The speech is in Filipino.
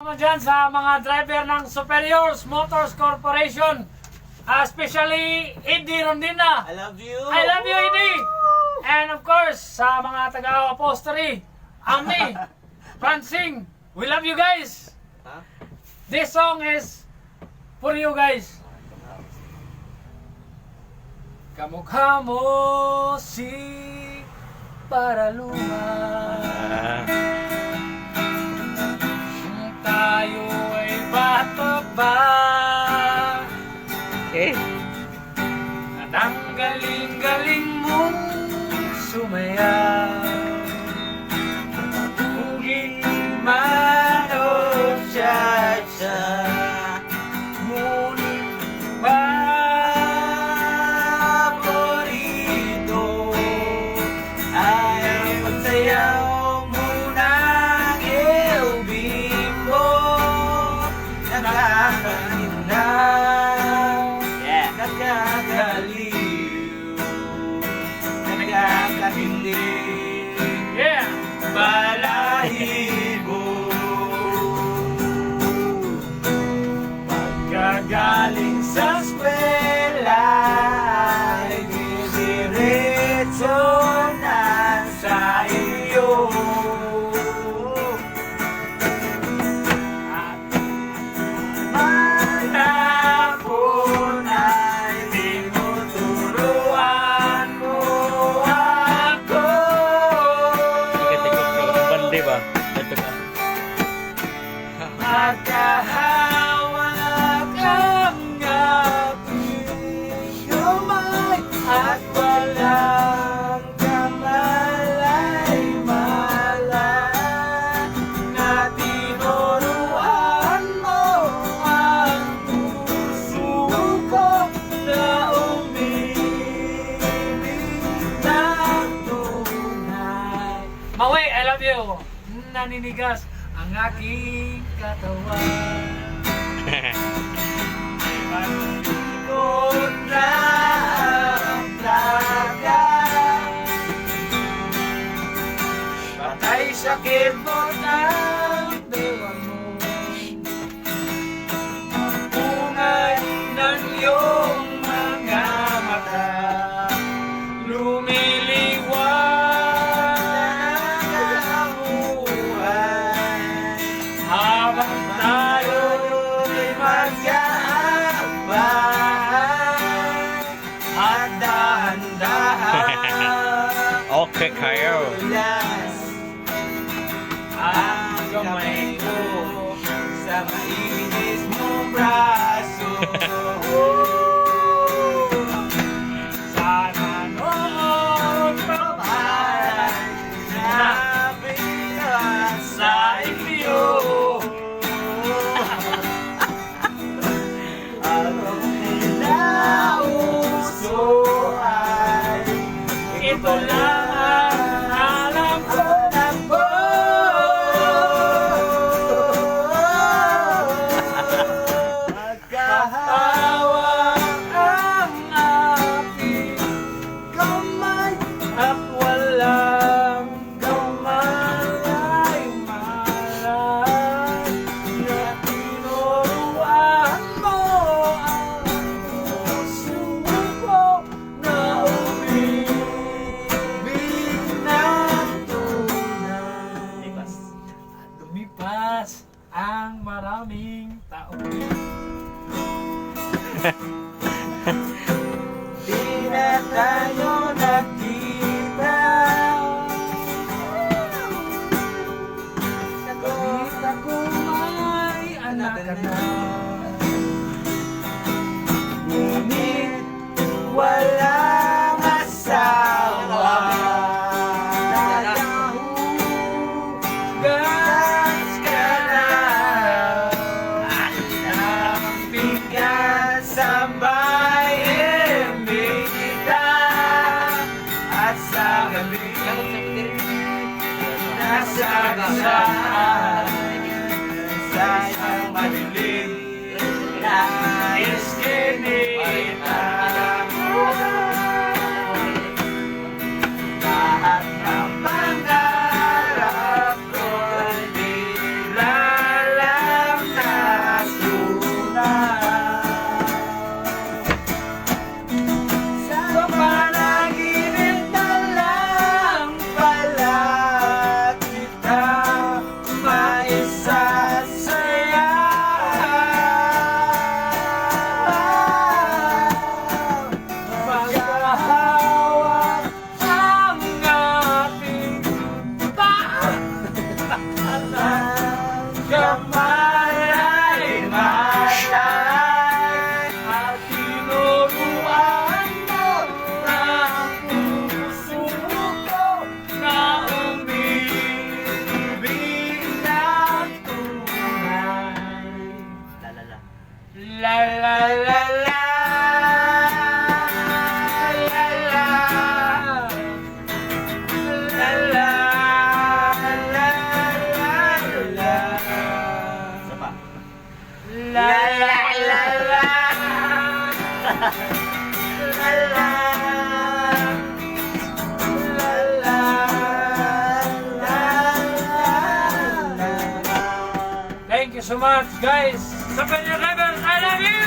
Dyan sa mga driver ng Superiors Motors Corporation, especially Eddie Rondina. I love you. I love you, Eddie. And of course, sa mga taga-apostolary, Ami, Francine, we love you guys. Huh? This song is for you guys. Kamukha mo si Paraluma. Tayo ay bata pa. Eh? At ang galing-galing mong sumayaw. Uging man o cha-cha, ngunit paborito ay ang pagsayaw mo ng iyong bimbo. Nakakaginaw, nakakagaliw, nakakahilig, balahibo. Pagkagaling sa eskwela ay didiretso na sa iyo. Diba? Ito ka. Magkahawak ang ating kamay at walang kamalay-malay na tinuruan mo ang puso ko na umibig ng tunay. Maui, I love you. Naninigas ang aking katawan. Pag-ikot na ang plaga, patay sa kibot ang dewa mo. Ang bungay ng iyong mga mata, lumiliwanag habang tayo'y mag-aabay at dahan-dahan. Okay kayo. Ulas ang kamay ko sa mainis mong braso. Sana noon pabahay na sa iyo. Ito lang ang alam ko na po. Magkahawa ang ating kamay at walang kamalay-malay na tinuruan mo ang puso ko na lumipas ang maraming taon. Di na tayo nagkita. Kahit ako may anak ka na, ngunit walang asawa. Gas ka na, napigan sa bayan kita, at sa gabi nasagsahan sa isang madilim na iskinita. Lahat ng pangarap ko'y di lalay. malay, malay. At tinuruan mo ang puso ko na umibig ng tunay. La la la la. La la la la. La la. La la. La. Thank you so much, guys. Sa Rebel, I love you.